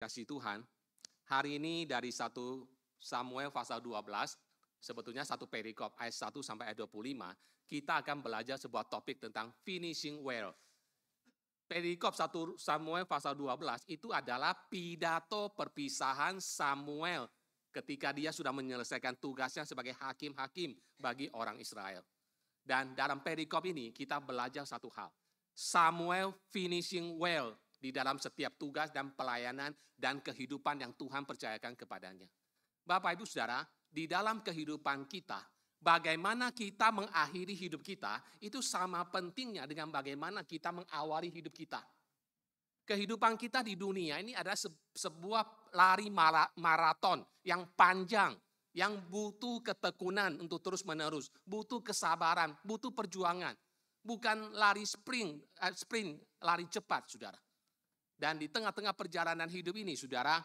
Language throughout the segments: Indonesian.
dikasihi Tuhan, hari ini dari 1 Samuel pasal 12, sebetulnya satu perikop ayat 1 sampai ayat 25, kita akan belajar sebuah topik tentang finishing well. Perikop 1 Samuel pasal 12 itu adalah pidato perpisahan Samuel ketika dia sudah menyelesaikan tugasnya sebagai hakim-hakim bagi orang Israel. Dan dalam perikop ini kita belajar satu hal. Samuel finishing well di dalam setiap tugas dan pelayanan dan kehidupan yang Tuhan percayakan kepadanya. Bapak Ibu Saudara, di dalam kehidupan kita, bagaimana kita mengakhiri hidup kita, itu sama pentingnya dengan bagaimana kita mengawali hidup kita. Kehidupan kita di dunia ini adalah sebuah lari maraton yang panjang, yang butuh ketekunan untuk terus-menerus, butuh kesabaran, butuh perjuangan. Bukan lari sprint, lari cepat, saudara. Dan di tengah-tengah perjalanan hidup ini, saudara,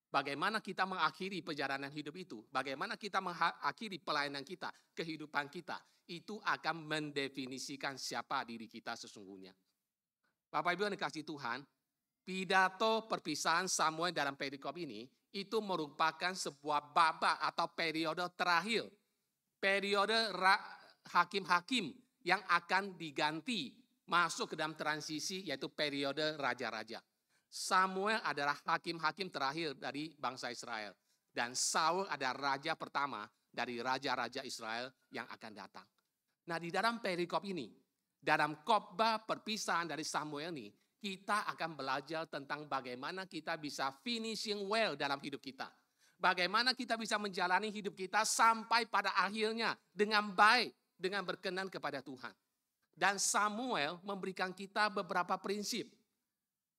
bagaimana kita mengakhiri perjalanan hidup itu, bagaimana kita mengakhiri pelayanan kita, kehidupan kita, itu akan mendefinisikan siapa diri kita sesungguhnya. Bapak Ibu yang dikasihi Tuhan, pidato perpisahan Samuel dalam perikop ini, itu merupakan sebuah babak atau periode terakhir. Periode hakim-hakim yang akan diganti masuk ke dalam transisi yaitu periode raja-raja. Samuel adalah hakim-hakim terakhir dari bangsa Israel. Dan Saul adalah raja pertama dari raja-raja Israel yang akan datang. Nah, di dalam perikop ini, dalam khotbah perpisahan dari Samuel ini, kita akan belajar tentang bagaimana kita bisa finishing well dalam hidup kita. Bagaimana kita bisa menjalani hidup kita sampai pada akhirnya dengan baik, dengan berkenan kepada Tuhan. Dan Samuel memberikan kita beberapa prinsip.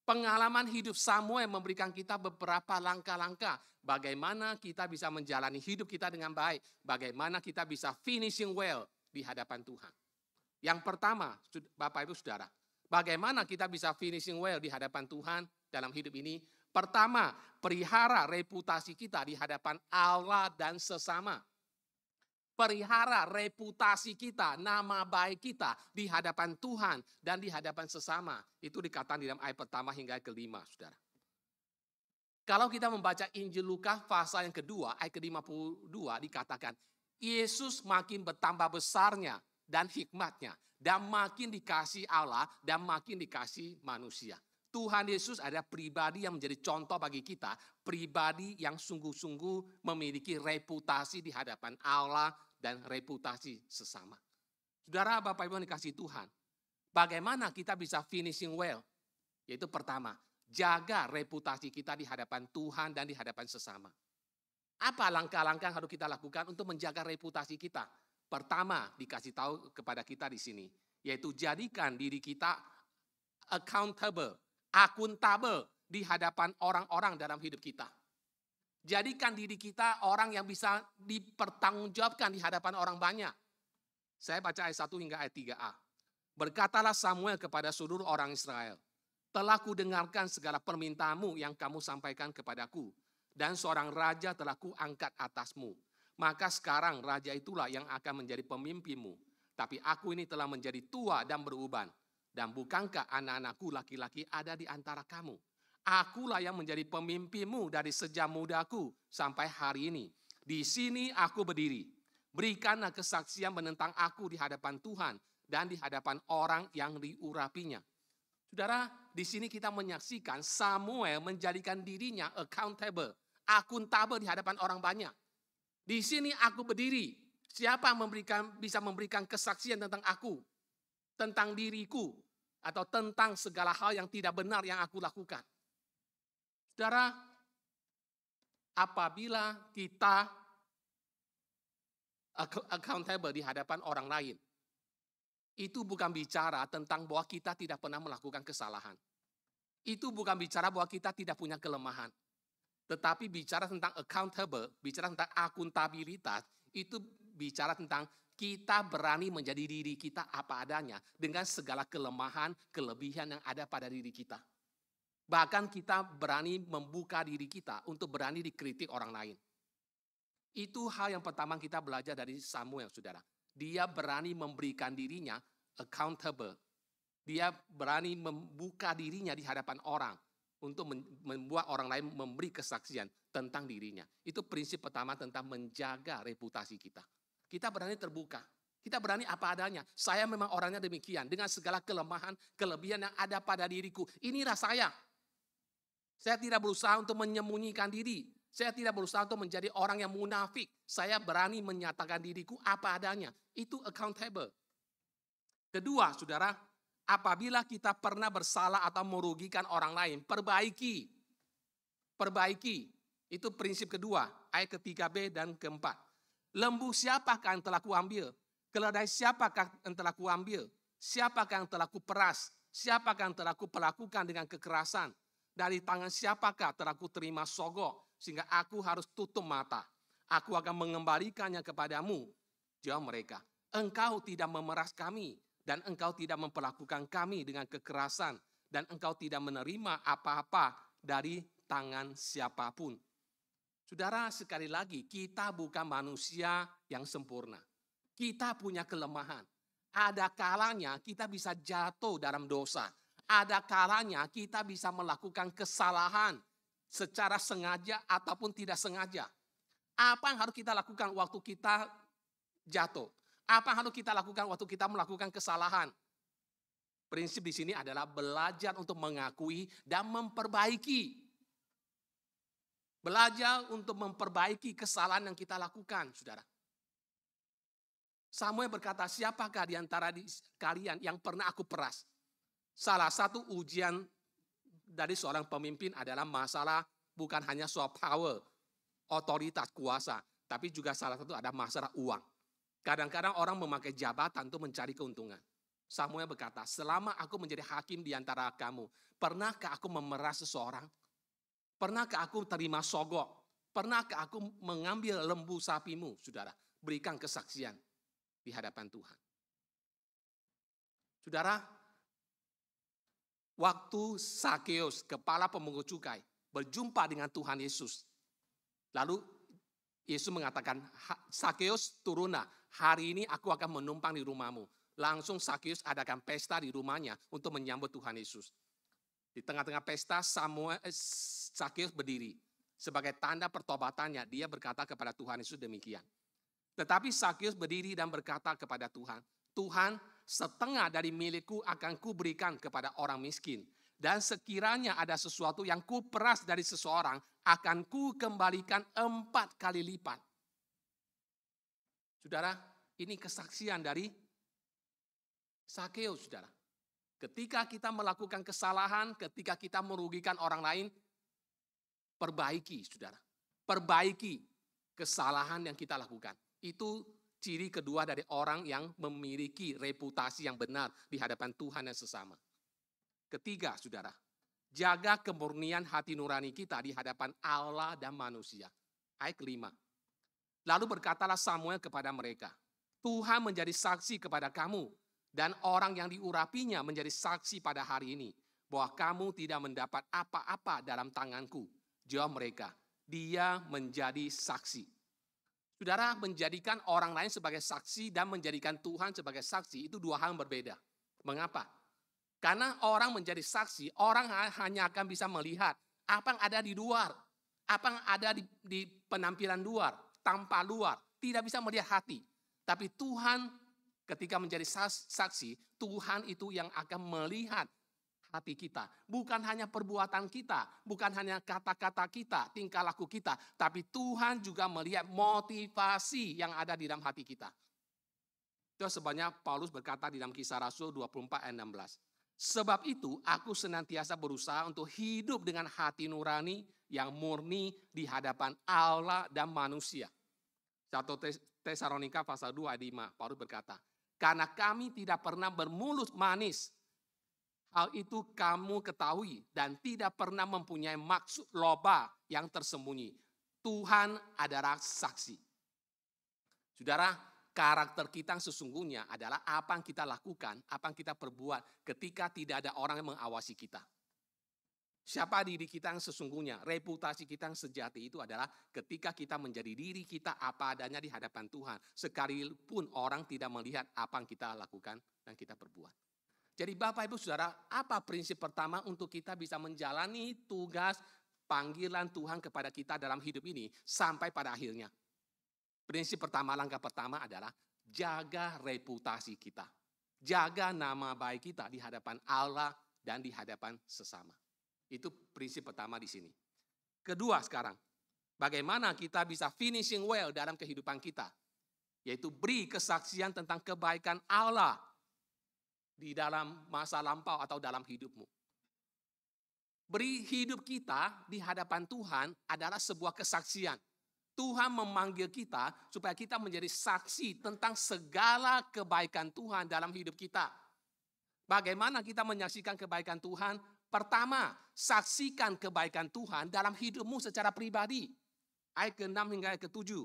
Pengalaman hidup Samuel memberikan kita beberapa langkah-langkah bagaimana kita bisa menjalani hidup kita dengan baik, bagaimana kita bisa finishing well di hadapan Tuhan. Yang pertama, Bapak Ibu Saudara, bagaimana kita bisa finishing well di hadapan Tuhan dalam hidup ini? Pertama, pelihara reputasi kita di hadapan Allah dan sesama. Pelihara reputasi kita, nama baik kita di hadapan Tuhan dan di hadapan sesama. Itu dikatakan di dalam ayat pertama hingga ayat kelima, saudara. Kalau kita membaca Injil Lukas pasal yang kedua, ayat ke-52 dikatakan, Yesus makin bertambah besarnya dan hikmatnya, dan makin dikasih Allah dan makin dikasih manusia. Tuhan Yesus adalah pribadi yang menjadi contoh bagi kita, pribadi yang sungguh-sungguh memiliki reputasi di hadapan Allah dan reputasi sesama. Saudara, Bapak Ibu yang dikasihi Tuhan, bagaimana kita bisa finishing well? Yaitu pertama, jaga reputasi kita di hadapan Tuhan dan di hadapan sesama. Apa langkah-langkah yang harus kita lakukan untuk menjaga reputasi kita? Pertama, dikasih tahu kepada kita di sini, yaitu jadikan diri kita accountable, akuntabel di hadapan orang-orang dalam hidup kita. Jadikan diri kita orang yang bisa dipertanggungjawabkan di hadapan orang banyak. Saya baca ayat 1 hingga ayat 3a. Berkatalah Samuel kepada seluruh orang Israel, telah kudengarkan segala permintaanmu yang kamu sampaikan kepadaku, dan seorang raja telah kuangkat atasmu. Maka sekarang raja itulah yang akan menjadi pemimpinmu. Tapi aku ini telah menjadi tua dan beruban. Dan bukankah anak-anakku laki-laki ada di antara kamu? Akulah yang menjadi pemimpinmu dari sejak mudaku sampai hari ini. Di sini aku berdiri. Berikanlah kesaksian menentang aku di hadapan Tuhan dan di hadapan orang yang diurapinya. Saudara, di sini kita menyaksikan Samuel menjadikan dirinya accountable, akuntabel di hadapan orang banyak. Di sini aku berdiri. Siapa bisa memberikan kesaksian tentang aku? Tentang diriku, atau tentang segala hal yang tidak benar yang aku lakukan. Saudara, apabila kita accountable di hadapan orang lain, itu bukan bicara tentang bahwa kita tidak pernah melakukan kesalahan. Itu bukan bicara bahwa kita tidak punya kelemahan. Tetapi bicara tentang accountable, bicara tentang akuntabilitas, itu bicara tentang kita berani menjadi diri kita apa adanya dengan segala kelemahan, kelebihan yang ada pada diri kita. Bahkan kita berani membuka diri kita untuk berani dikritik orang lain. Itu hal yang pertama kita belajar dari Samuel, saudara. Dia berani memberikan dirinya accountable. Dia berani membuka dirinya di hadapan orang. untuk membuat orang lain memberi kesaksian tentang dirinya. Itu prinsip pertama tentang menjaga reputasi kita. Kita berani terbuka. Kita berani apa adanya. Saya memang orangnya demikian. Dengan segala kelemahan, kelebihan yang ada pada diriku. Inilah saya. Saya tidak berusaha untuk menyembunyikan diri. Saya tidak berusaha untuk menjadi orang yang munafik. Saya berani menyatakan diriku apa adanya. Itu accountable. Kedua, saudara, apabila kita pernah bersalah atau merugikan orang lain, perbaiki. Perbaiki. Itu prinsip kedua, ayat ke-3b dan ke-4. Lembu siapakah yang telah kuambil? Keledai siapakah yang telah kuambil? Siapakah yang telah kuperas? Siapakah yang telah kuperlakukan dengan kekerasan? Dari tangan siapakah telah kuterima sogok? Sehingga aku harus tutup mata. Aku akan mengembalikannya kepadamu. Jawab mereka, engkau tidak memeras kami. Dan engkau tidak memperlakukan kami dengan kekerasan. Dan engkau tidak menerima apa-apa dari tangan siapapun. Saudara, sekali lagi, kita bukan manusia yang sempurna. Kita punya kelemahan. Ada kalanya kita bisa jatuh dalam dosa. Ada kalanya kita bisa melakukan kesalahan secara sengaja ataupun tidak sengaja. Apa yang harus kita lakukan waktu kita jatuh? Apa yang harus kita lakukan waktu kita melakukan kesalahan? Prinsip di sini adalah belajar untuk mengakui dan memperbaiki. Belajar untuk memperbaiki kesalahan yang kita lakukan, saudara. Samuel berkata, siapakah di antara kalian yang pernah aku peras? Salah satu ujian dari seorang pemimpin adalah masalah bukan hanya soal power, otoritas, kuasa, tapi juga salah satu ada masalah uang. Kadang-kadang orang memakai jabatan untuk mencari keuntungan. Samuel berkata, selama aku menjadi hakim di antara kamu, pernahkah aku memeras seseorang? Pernahkah aku terima sogok? Pernahkah aku mengambil lembu sapimu, saudara? Berikan kesaksian di hadapan Tuhan. Saudara, waktu Sakeus, kepala pemungut cukai, berjumpa dengan Tuhan Yesus. Lalu Yesus mengatakan, Sakeus turunlah, hari ini aku akan menumpang di rumahmu. Langsung Sakeus adakan pesta di rumahnya untuk menyambut Tuhan Yesus. Di tengah-tengah pesta, Sakeus berdiri. Sebagai tanda pertobatannya, dia berkata kepada Tuhan Yesus demikian. Tetapi Sakeus berdiri dan berkata kepada Tuhan, Tuhan, setengah dari milikku akan kuberikan kepada orang miskin. Dan sekiranya ada sesuatu yang kuperas dari seseorang, akan kukembalikan 4 kali lipat. Saudara, ini kesaksian dari Sakeus, saudara. Ketika kita melakukan kesalahan, ketika kita merugikan orang lain, perbaiki, saudara. Perbaiki kesalahan yang kita lakukan. Itu ciri kedua dari orang yang memiliki reputasi yang benar di hadapan Tuhan dan sesama. Ketiga, saudara, jaga kemurnian hati nurani kita di hadapan Allah dan manusia. Ayat 5. Lalu berkatalah Samuel kepada mereka, Tuhan menjadi saksi kepada kamu, dan orang yang diurapinya menjadi saksi pada hari ini, bahwa kamu tidak mendapat apa-apa dalam tanganku. Jawab mereka, dia menjadi saksi. Saudara, menjadikan orang lain sebagai saksi dan menjadikan Tuhan sebagai saksi itu dua hal yang berbeda. Mengapa? Karena orang menjadi saksi, orang hanya akan bisa melihat apa yang ada di luar, apa yang ada di penampilan luar, tampak luar, tidak bisa melihat hati. Tapi Tuhan ketika menjadi saksi, Tuhan itu yang akan melihat hati kita. Bukan hanya perbuatan kita, bukan hanya kata-kata kita, tingkah laku kita, tapi Tuhan juga melihat motivasi yang ada di dalam hati kita. Itu sebabnya Paulus berkata di dalam Kisah Rasul 24 ayat 16. Sebab itu aku senantiasa berusaha untuk hidup dengan hati nurani yang murni di hadapan Allah dan manusia. 1 Tesalonika pasal 2 ayat 5, Paulus berkata, karena kami tidak pernah bermulut manis. Hal itu kamu ketahui dan tidak pernah mempunyai maksud loba yang tersembunyi. Tuhan adalah saksi. Saudara, karakter kita yang sesungguhnya adalah apa yang kita lakukan, apa yang kita perbuat ketika tidak ada orang yang mengawasi kita. Siapa diri kita yang sesungguhnya, reputasi kita yang sejati itu adalah ketika kita menjadi diri kita apa adanya di hadapan Tuhan. Sekalipun orang tidak melihat apa yang kita lakukan dan kita perbuat. Jadi Bapak Ibu Saudara, apa prinsip pertama untuk kita bisa menjalani tugas panggilan Tuhan kepada kita dalam hidup ini sampai pada akhirnya? Prinsip pertama, langkah pertama adalah jaga reputasi kita. Jaga nama baik kita di hadapan Allah dan di hadapan sesama. Itu prinsip pertama di sini. Kedua sekarang, bagaimana kita bisa finishing well dalam kehidupan kita? Yaitu beri kesaksian tentang kebaikan Allah di dalam masa lampau atau dalam hidupmu. Beri hidup kita di hadapan Tuhan adalah sebuah kesaksian. Tuhan memanggil kita supaya kita menjadi saksi tentang segala kebaikan Tuhan dalam hidup kita. Bagaimana kita menyaksikan kebaikan Tuhan? Pertama, saksikan kebaikan Tuhan dalam hidupmu secara pribadi. Ayat ke-6 hingga ayat ke-7.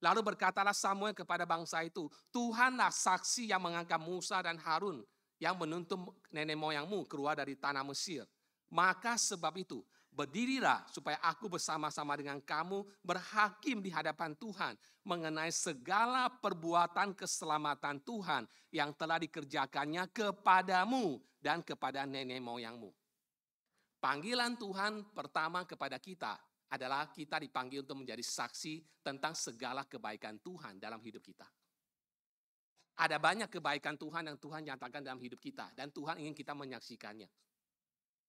Lalu berkatalah Samuel kepada bangsa itu, Tuhanlah saksi yang mengangkat Musa dan Harun yang menuntun nenek moyangmu keluar dari tanah Mesir. Maka sebab itu, berdirilah supaya aku bersama-sama dengan kamu berhakim di hadapan Tuhan mengenai segala perbuatan keselamatan Tuhan yang telah dikerjakannya kepadamu dan kepada nenek moyangmu. Panggilan Tuhan pertama kepada kita adalah kita dipanggil untuk menjadi saksi tentang segala kebaikan Tuhan dalam hidup kita. Ada banyak kebaikan Tuhan yang Tuhan nyatakan dalam hidup kita dan Tuhan ingin kita menyaksikannya.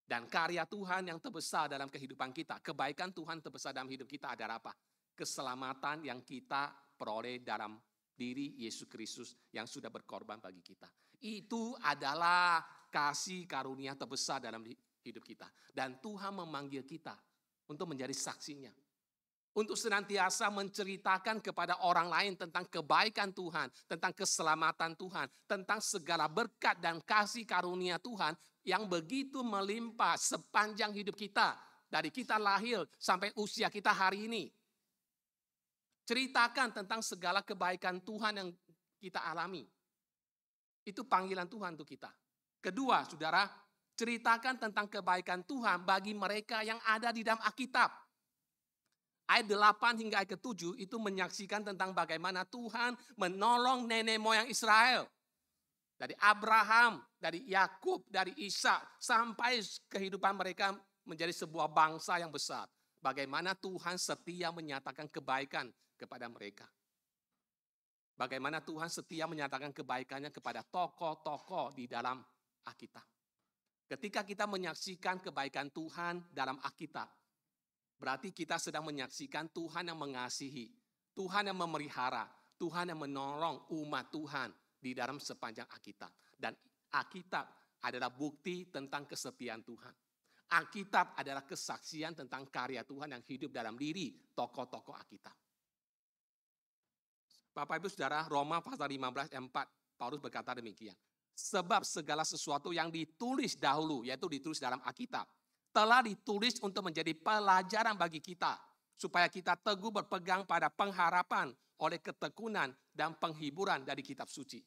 Dan karya Tuhan yang terbesar dalam kehidupan kita, kebaikan Tuhan terbesar dalam hidup kita adalah apa? Keselamatan yang kita peroleh dalam diri Yesus Kristus yang sudah berkorban bagi kita. Itu adalah kasih karunia terbesar dalam hidup kita. Dan Tuhan memanggil kita untuk menjadi saksinya. Untuk senantiasa menceritakan kepada orang lain tentang kebaikan Tuhan, tentang keselamatan Tuhan, tentang segala berkat dan kasih karunia Tuhan yang begitu melimpah sepanjang hidup kita. Dari kita lahir sampai usia kita hari ini. Ceritakan tentang segala kebaikan Tuhan yang kita alami. Itu panggilan Tuhan untuk kita. Kedua, saudara, ceritakan tentang kebaikan Tuhan bagi mereka yang ada di dalam Alkitab. Ayat 8 hingga ayat ke-7 itu menyaksikan tentang bagaimana Tuhan menolong nenek moyang Israel. Dari Abraham, dari Yakub, dari Ishak sampai kehidupan mereka menjadi sebuah bangsa yang besar. Bagaimana Tuhan setia menyatakan kebaikan kepada mereka. Bagaimana Tuhan setia menyatakan kebaikannya kepada tokoh-tokoh di dalam Alkitab. Ketika kita menyaksikan kebaikan Tuhan dalam Alkitab, berarti kita sedang menyaksikan Tuhan yang mengasihi, Tuhan yang memelihara, Tuhan yang menolong umat Tuhan di dalam sepanjang Alkitab. Dan Alkitab adalah bukti tentang kesetiaan Tuhan. Alkitab adalah kesaksian tentang karya Tuhan yang hidup dalam diri tokoh-tokoh Alkitab. Bapak Ibu Saudara, Roma pasal 15 ayat 4, Paulus berkata demikian. Sebab segala sesuatu yang ditulis dahulu, yaitu ditulis dalam Alkitab, telah ditulis untuk menjadi pelajaran bagi kita, supaya kita teguh berpegang pada pengharapan oleh ketekunan dan penghiburan dari kitab suci.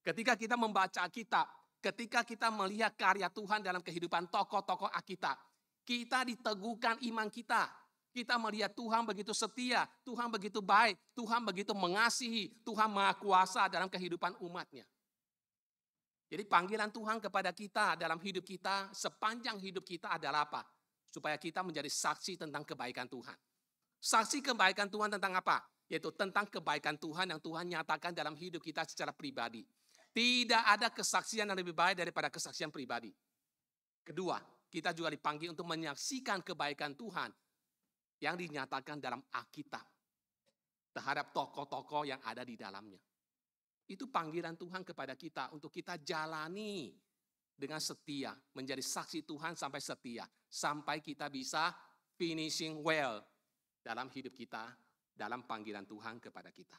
Ketika kita membaca Alkitab, ketika kita melihat karya Tuhan dalam kehidupan tokoh-tokoh Alkitab, kita diteguhkan iman kita. Kita melihat Tuhan begitu setia, Tuhan begitu baik, Tuhan begitu mengasihi, Tuhan Maha Kuasa dalam kehidupan umatnya. Jadi panggilan Tuhan kepada kita dalam hidup kita, sepanjang hidup kita adalah apa? Supaya kita menjadi saksi tentang kebaikan Tuhan. Saksi kebaikan Tuhan tentang apa? Yaitu tentang kebaikan Tuhan yang Tuhan nyatakan dalam hidup kita secara pribadi. Tidak ada kesaksian yang lebih baik daripada kesaksian pribadi. Kedua, kita juga dipanggil untuk menyaksikan kebaikan Tuhan yang dinyatakan dalam Alkitab terhadap tokoh-tokoh yang ada di dalamnya. Itu panggilan Tuhan kepada kita untuk kita jalani dengan setia, menjadi saksi Tuhan sampai setia, sampai kita bisa finishing well dalam hidup kita, dalam panggilan Tuhan kepada kita.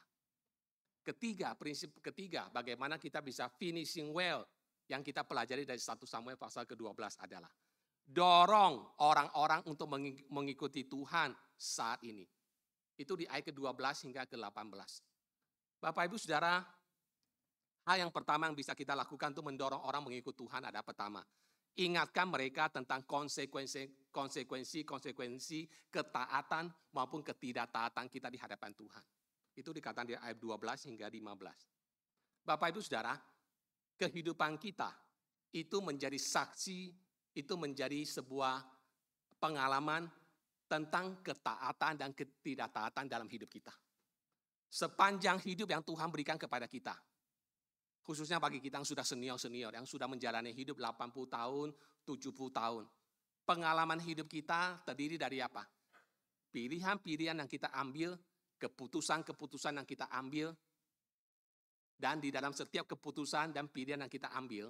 Ketiga, prinsip ketiga, bagaimana kita bisa finishing well yang kita pelajari dari 1 Samuel pasal ke-12 adalah dorong orang-orang untuk mengikuti Tuhan saat ini. Itu di ayat ke-12 hingga ke-18. Bapak Ibu Saudara, hal yang pertama yang bisa kita lakukan untuk mendorong orang mengikut Tuhan adalah pertama, ingatkan mereka tentang konsekuensi ketaatan maupun ketidaktaatan kita di hadapan Tuhan. Itu dikatakan di ayat 12 hingga 15. Bapak Ibu Saudara, kehidupan kita itu menjadi saksi, itu menjadi sebuah pengalaman tentang ketaatan dan ketidaktaatan dalam hidup kita. Sepanjang hidup yang Tuhan berikan kepada kita, khususnya bagi kita yang sudah senior-senior, yang sudah menjalani hidup 80 tahun, 70 tahun. Pengalaman hidup kita terdiri dari apa? Pilihan-pilihan yang kita ambil, keputusan-keputusan yang kita ambil, dan di dalam setiap keputusan dan pilihan yang kita ambil,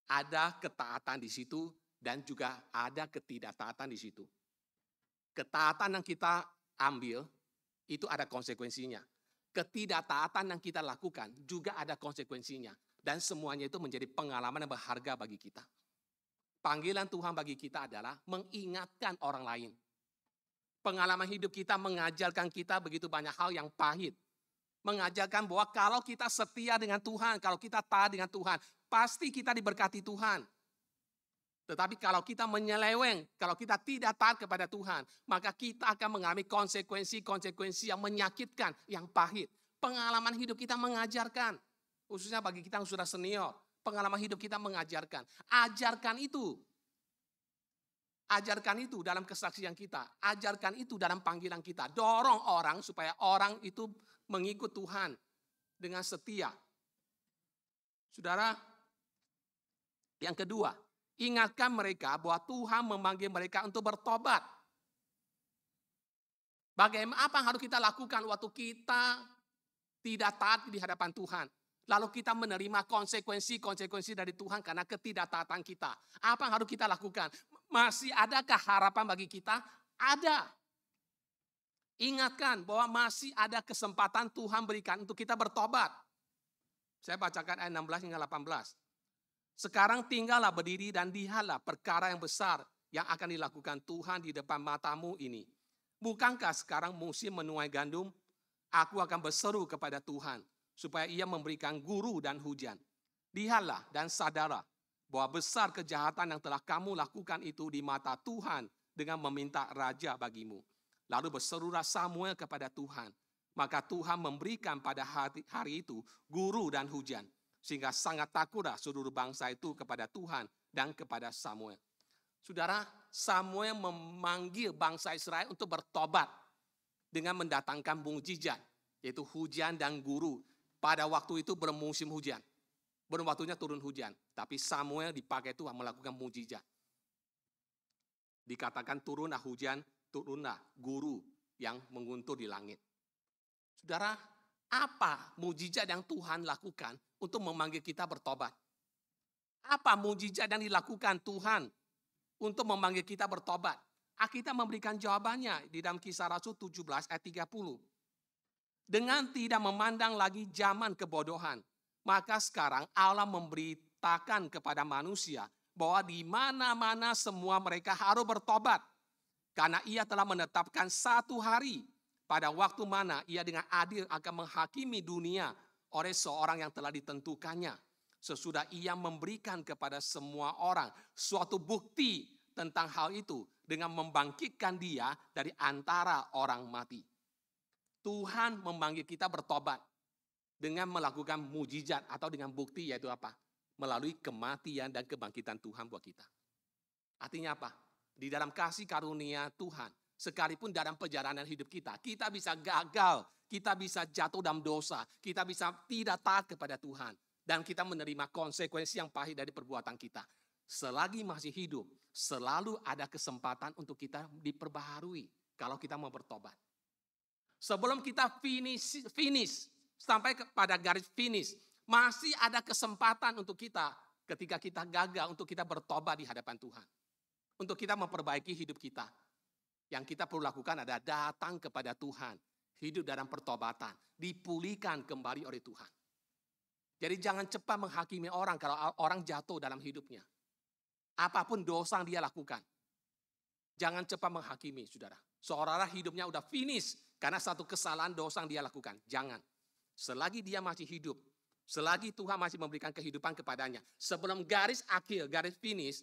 ada ketaatan di situ dan juga ada ketidaktaatan di situ. Ketaatan yang kita ambil, itu ada konsekuensinya. Ketidaktaatan yang kita lakukan juga ada konsekuensinya. Dan semuanya itu menjadi pengalaman yang berharga bagi kita. Panggilan Tuhan bagi kita adalah mengingatkan orang lain. Pengalaman hidup kita mengajarkan kita begitu banyak hal yang pahit. Mengajarkan bahwa kalau kita setia dengan Tuhan, kalau kita taat dengan Tuhan, pasti kita diberkati Tuhan. Tetapi kalau kita menyeleweng, kalau kita tidak taat kepada Tuhan, maka kita akan mengalami konsekuensi-konsekuensi yang menyakitkan, yang pahit. Pengalaman hidup kita mengajarkan, khususnya bagi kita yang sudah senior, pengalaman hidup kita mengajarkan. Ajarkan itu. Ajarkan itu dalam kesaksian kita. Ajarkan itu dalam panggilan kita. Dorong orang supaya orang itu mengikut Tuhan dengan setia. Saudara, yang kedua, ingatkan mereka bahwa Tuhan memanggil mereka untuk bertobat. Bagaimana apa yang harus kita lakukan waktu kita tidak taat di hadapan Tuhan? Lalu kita menerima konsekuensi-konsekuensi dari Tuhan karena ketidaktaatan kita. Apa yang harus kita lakukan? Masih adakah harapan bagi kita? Ada. Ingatkan bahwa masih ada kesempatan Tuhan berikan untuk kita bertobat. Saya bacakan ayat 16 hingga 18. Sekarang tinggallah berdiri dan lihatlah perkara yang besar yang akan dilakukan Tuhan di depan matamu ini. Bukankah sekarang musim menuai gandum? Aku akan berseru kepada Tuhan supaya ia memberikan guru dan hujan. Lihatlah dan sadarlah bahwa besar kejahatan yang telah kamu lakukan itu di mata Tuhan dengan meminta raja bagimu. Lalu berserulah Samuel kepada Tuhan. Maka Tuhan memberikan pada hari itu guru dan hujan. Sehingga sangat takutlah seluruh bangsa itu kepada Tuhan dan kepada Samuel. Saudara, Samuel memanggil bangsa Israel untuk bertobat dengan mendatangkan mukjizat, yaitu hujan dan guru. Pada waktu itu bermusim hujan. Belum waktunya turun hujan. Tapi Samuel dipakai Tuhan melakukan mukjizat. Dikatakan turunlah hujan, turunlah guru yang menguntur di langit. Saudara, apa mukjizat yang Tuhan lakukan untuk memanggil kita bertobat? Apa mukjizat yang dilakukan Tuhan untuk memanggil kita bertobat? Alkitab memberikan jawabannya di dalam Kisah Rasul 17 ayat 30. Dengan tidak memandang lagi zaman kebodohan, maka sekarang Allah memberitakan kepada manusia bahwa di mana-mana semua mereka harus bertobat. Karena ia telah menetapkan satu hari pada waktu mana ia dengan adil akan menghakimi dunia oleh seorang yang telah ditentukannya. Sesudah ia memberikan kepada semua orang suatu bukti tentang hal itu dengan membangkitkan dia dari antara orang mati. Tuhan memanggil kita bertobat dengan melakukan mukjizat atau dengan bukti, yaitu apa? Melalui kematian dan kebangkitan Tuhan buat kita. Artinya apa? Di dalam kasih karunia Tuhan, sekalipun dalam perjalanan hidup kita, kita bisa gagal, kita bisa jatuh dalam dosa, kita bisa tidak taat kepada Tuhan, dan kita menerima konsekuensi yang pahit dari perbuatan kita. Selagi masih hidup, selalu ada kesempatan untuk kita diperbaharui kalau kita mau bertobat. Sebelum kita finish sampai kepada garis finish, masih ada kesempatan untuk kita ketika kita gagal untuk kita bertobat di hadapan Tuhan. Untuk kita memperbaiki hidup kita. Yang kita perlu lakukan adalah datang kepada Tuhan. Hidup dalam pertobatan. Dipulihkan kembali oleh Tuhan. Jadi jangan cepat menghakimi orang kalau orang jatuh dalam hidupnya. Apapun dosa yang dia lakukan. Jangan cepat menghakimi, saudara. Seolah-olah hidupnya udah finish karena satu kesalahan dosa yang dia lakukan. Jangan. Selagi dia masih hidup. Selagi Tuhan masih memberikan kehidupan kepadanya. Sebelum garis akhir, garis finish,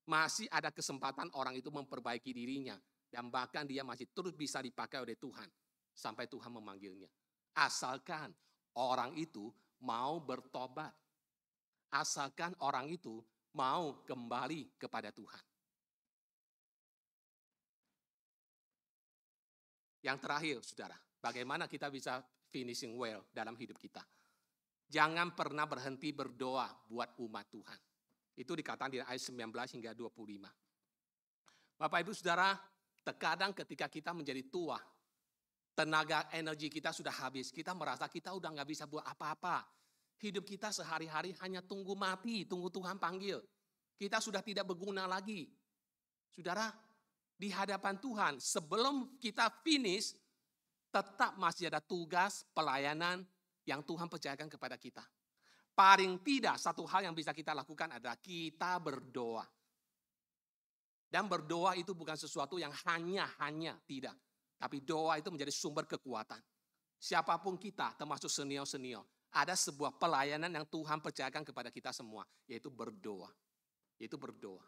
masih ada kesempatan orang itu memperbaiki dirinya. Dan bahkan dia masih terus bisa dipakai oleh Tuhan. Sampai Tuhan memanggilnya. Asalkan orang itu mau bertobat. asalkan orang itu mau kembali kepada Tuhan. Yang terakhir, saudara, bagaimana kita bisa finishing well dalam hidup kita? Jangan pernah berhenti berdoa buat umat Tuhan. Itu dikatakan di ayat 19 hingga 25. Bapak Ibu Saudara, terkadang ketika kita menjadi tua, tenaga energi kita sudah habis, kita merasa kita udah nggak bisa buat apa-apa. Hidup kita sehari-hari hanya tunggu mati, tunggu Tuhan panggil. Kita sudah tidak berguna lagi. Saudara, di hadapan Tuhan, sebelum kita finish, tetap masih ada tugas pelayanan yang Tuhan percayakan kepada kita. Paling tidak, satu hal yang bisa kita lakukan adalah kita berdoa. Dan berdoa itu bukan sesuatu yang hanya tidak. Tapi doa itu menjadi sumber kekuatan. Siapapun kita, termasuk senior-senior, ada sebuah pelayanan yang Tuhan percayakan kepada kita semua, yaitu berdoa. Yaitu berdoa.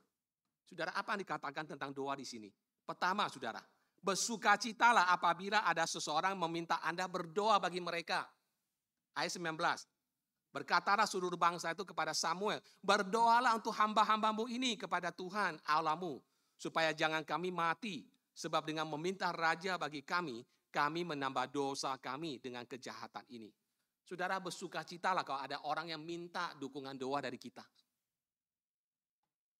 Saudara, apa yang dikatakan tentang doa di sini? Pertama, saudara, bersukacitalah apabila ada seseorang meminta Anda berdoa bagi mereka. Ayat 19. Berkatalah seluruh bangsa itu kepada Samuel, berdoalah untuk hamba-hambamu ini kepada Tuhan Allahmu, supaya jangan kami mati, sebab dengan meminta raja bagi kami menambah dosa kami dengan kejahatan ini. Saudara, bersukacitalah kalau ada orang yang minta dukungan doa dari kita.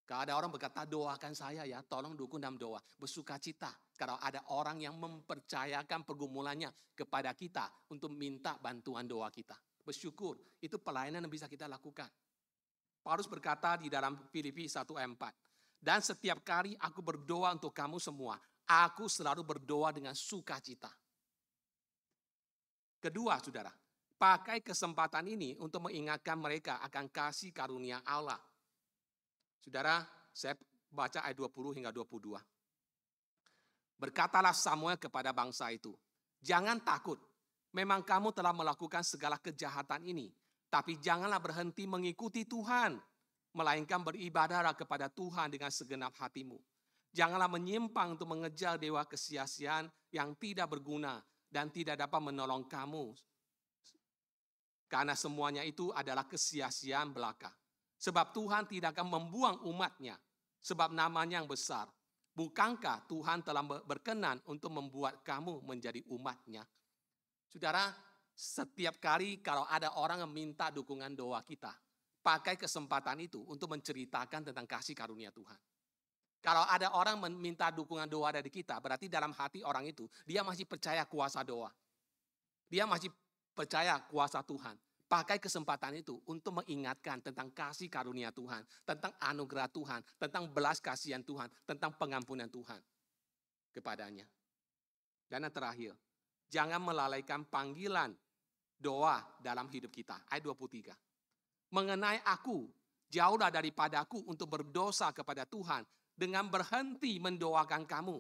Kalau ada orang berkata, doakan saya ya, tolong dukung dalam doa. Bersukacita kalau ada orang yang mempercayakan pergumulannya kepada kita untuk minta bantuan doa kita. Bersyukur, itu pelayanan yang bisa kita lakukan. Paulus berkata di dalam Filipi 1:4, dan setiap kali aku berdoa untuk kamu semua, aku selalu berdoa dengan sukacita. Kedua, saudara, pakai kesempatan ini untuk mengingatkan mereka akan kasih karunia Allah. Saudara, saya baca ayat 20 hingga 22. Berkatalah Samuel kepada bangsa itu, jangan takut, memang kamu telah melakukan segala kejahatan ini, tapi janganlah berhenti mengikuti Tuhan, melainkan beribadahlah kepada Tuhan dengan segenap hatimu. Janganlah menyimpang untuk mengejar dewa kesia-siaan yang tidak berguna dan tidak dapat menolong kamu. Karena semuanya itu adalah kesia-siaan belaka. Sebab Tuhan tidak akan membuang umatnya, sebab namanya yang besar. Bukankah Tuhan telah berkenan untuk membuat kamu menjadi umatnya? Saudara, setiap kali kalau ada orang yang minta dukungan doa kita, pakai kesempatan itu untuk menceritakan tentang kasih karunia Tuhan. Kalau ada orang meminta dukungan doa dari kita, berarti dalam hati orang itu, dia masih percaya kuasa doa. Dia masih percaya kuasa Tuhan. Pakai kesempatan itu untuk mengingatkan tentang kasih karunia Tuhan, tentang anugerah Tuhan, tentang belas kasihan Tuhan, tentang pengampunan Tuhan kepadanya. Dan yang terakhir, jangan melalaikan panggilan doa dalam hidup kita. Ayat 23. Mengenai aku, jauhlah daripadaku untuk berdosa kepada Tuhan dengan berhenti mendoakan kamu.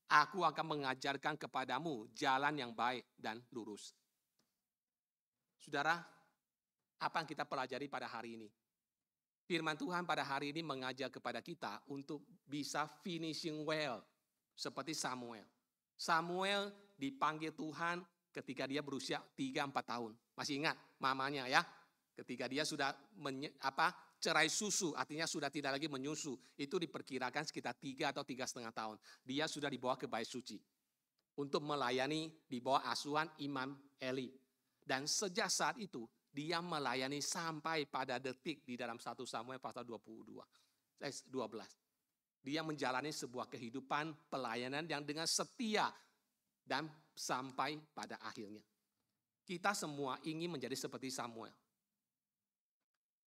Aku akan mengajarkan kepadamu jalan yang baik dan lurus. Saudara, apa yang kita pelajari pada hari ini? Firman Tuhan pada hari ini mengajak kepada kita untuk bisa finishing well. Seperti Samuel. Samuel dipanggil Tuhan ketika dia berusia 3-4 tahun. Masih ingat mamanya ya? Ketika dia sudah cerai susu, artinya sudah tidak lagi menyusu. Itu diperkirakan sekitar 3 atau 3,5 tahun. Dia sudah dibawa ke bait suci. Untuk melayani di bawah asuhan Imam Eli. Dan sejak saat itu, dia melayani sampai pada detik di dalam 1 Samuel pasal 12. Dia menjalani sebuah kehidupan pelayanan yang dengan setia dan sampai pada akhirnya. Kita semua ingin menjadi seperti Samuel.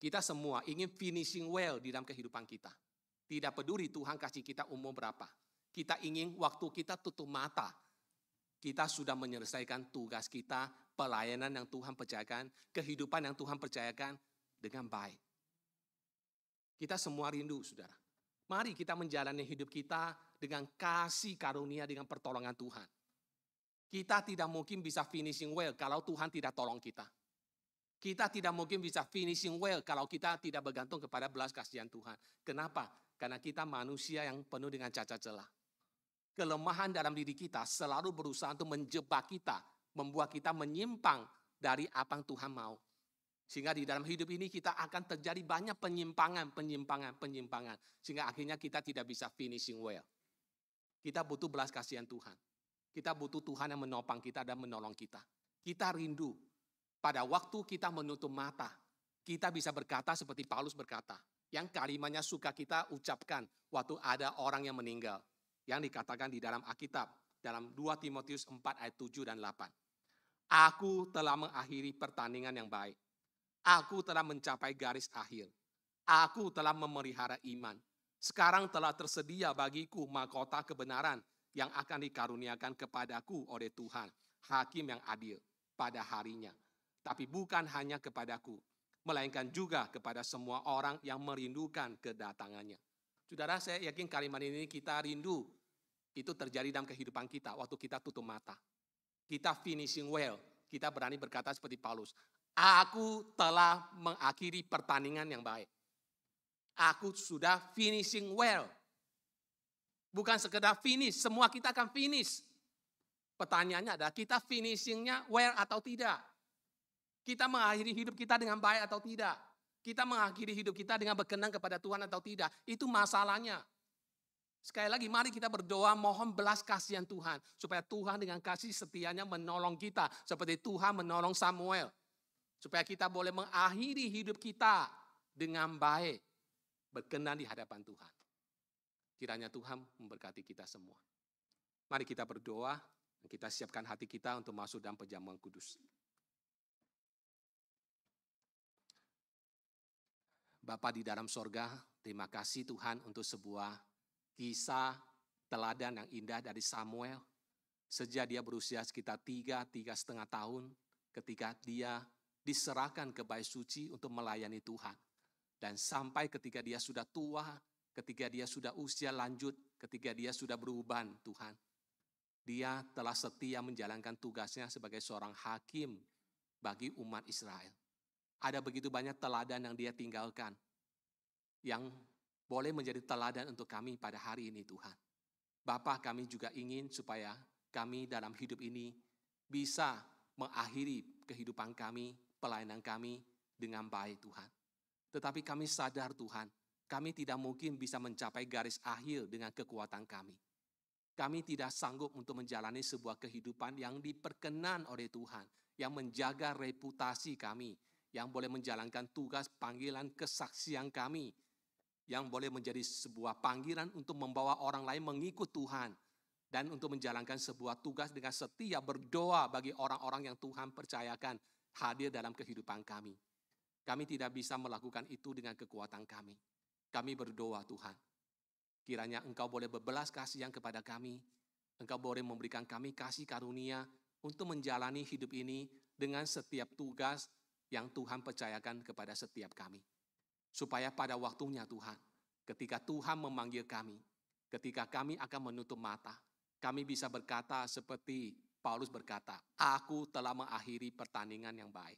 Kita semua ingin finishing well di dalam kehidupan kita. Tidak peduli Tuhan kasih kita umur berapa. Kita ingin waktu kita tutup mata, kita sudah menyelesaikan tugas kita, pelayanan yang Tuhan percayakan, kehidupan yang Tuhan percayakan dengan baik. Kita semua rindu, saudara. Mari kita menjalani hidup kita dengan kasih karunia, dengan pertolongan Tuhan. Kita tidak mungkin bisa finishing well kalau Tuhan tidak tolong kita. Kita tidak mungkin bisa finishing well kalau kita tidak bergantung kepada belas kasihan Tuhan. Kenapa? Karena kita manusia yang penuh dengan cacat celah. Kelemahan dalam diri kita selalu berusaha untuk menjebak kita, membuat kita menyimpang dari apa yang Tuhan mau. Sehingga di dalam hidup ini kita akan terjadi banyak penyimpangan. Sehingga akhirnya kita tidak bisa finishing well. Kita butuh belas kasihan Tuhan. Kita butuh Tuhan yang menopang kita dan menolong kita. Kita rindu pada waktu kita menutup mata. Kita bisa berkata seperti Paulus berkata. Yang kalimatnya suka kita ucapkan waktu ada orang yang meninggal. Yang dikatakan di dalam Alkitab. Dalam 2 Timotius 4 ayat 7 dan 8. Aku telah mengakhiri pertandingan yang baik. Aku telah mencapai garis akhir. Aku telah memelihara iman. Sekarang telah tersedia bagiku mahkota kebenaran yang akan dikaruniakan kepadaku oleh Tuhan, Hakim yang adil pada harinya. Tapi bukan hanya kepadaku, melainkan juga kepada semua orang yang merindukan kedatangannya. Saudara, saya yakin kalimat ini kita rindu. Itu terjadi dalam kehidupan kita waktu kita tutup mata. Kita finishing well. Kita berani berkata seperti Paulus. Aku telah mengakhiri pertandingan yang baik. Aku sudah finishing well. Bukan sekedar finish, semua kita akan finish. Pertanyaannya adalah kita finishingnya well atau tidak. Kita mengakhiri hidup kita dengan baik atau tidak. Kita mengakhiri hidup kita dengan berkenan kepada Tuhan atau tidak. Itu masalahnya. Sekali lagi mari kita berdoa mohon belas kasihan Tuhan. Supaya Tuhan dengan kasih setianya menolong kita. Seperti Tuhan menolong Samuel. Supaya kita boleh mengakhiri hidup kita dengan baik. Berkenan di hadapan Tuhan. Kiranya Tuhan memberkati kita semua. Mari kita berdoa. Kita siapkan hati kita untuk masuk dalam perjamuan kudus. Bapa di dalam sorga, terima kasih Tuhan untuk sebuah kisah teladan yang indah dari Samuel. Sejak dia berusia sekitar 3,5 tahun. Ketika dia diserahkan ke bait suci untuk melayani Tuhan. Dan sampai ketika dia sudah tua, ketika dia sudah usia lanjut, ketika dia sudah beruban Tuhan. Dia telah setia menjalankan tugasnya sebagai seorang hakim bagi umat Israel. Ada begitu banyak teladan yang dia tinggalkan. Yang boleh menjadi teladan untuk kami pada hari ini Tuhan. Bapa, kami juga ingin supaya kami dalam hidup ini bisa mengakhiri kehidupan kami, pelayanan kami dengan baik Tuhan. Tetapi kami sadar Tuhan, kami tidak mungkin bisa mencapai garis akhir dengan kekuatan kami. Kami tidak sanggup untuk menjalani sebuah kehidupan yang diperkenan oleh Tuhan, yang menjaga reputasi kami, yang boleh menjalankan tugas panggilan kesaksian kami, yang boleh menjadi sebuah panggilan untuk membawa orang lain mengikut Tuhan, dan untuk menjalankan sebuah tugas dengan setia berdoa bagi orang-orang yang Tuhan percayakan hadir dalam kehidupan kami. Kami tidak bisa melakukan itu dengan kekuatan kami. Kami berdoa Tuhan. Kiranya Engkau boleh berbelas kasihan kepada kami. Engkau boleh memberikan kami kasih karunia untuk menjalani hidup ini dengan setiap tugas yang Tuhan percayakan kepada setiap kami. Supaya pada waktunya Tuhan, ketika Tuhan memanggil kami, ketika kami akan menutup mata, kami bisa berkata seperti Paulus berkata, aku telah mengakhiri pertandingan yang baik.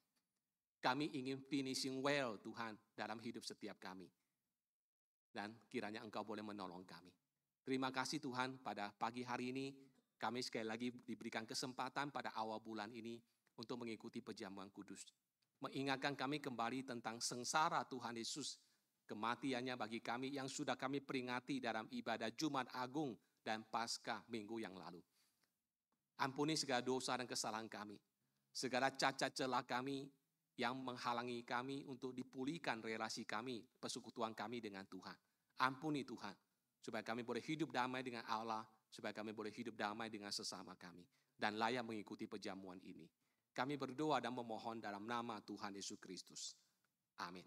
Kami ingin finishing well Tuhan dalam hidup setiap kami. Dan kiranya Engkau boleh menolong kami. Terima kasih Tuhan pada pagi hari ini. Kami sekali lagi diberikan kesempatan pada awal bulan ini untuk mengikuti perjamuan kudus. Mengingatkan kami kembali tentang sengsara Tuhan Yesus. Kematiannya bagi kami yang sudah kami peringati dalam ibadah Jumat Agung dan Paskah minggu yang lalu. Ampuni segala dosa dan kesalahan kami. Segala cacat celah kami yang menghalangi kami untuk dipulihkan relasi kami, persekutuan kami dengan Tuhan. Ampuni Tuhan, supaya kami boleh hidup damai dengan Allah, supaya kami boleh hidup damai dengan sesama kami, dan layak mengikuti perjamuan ini. Kami berdoa dan memohon dalam nama Tuhan Yesus Kristus. Amin.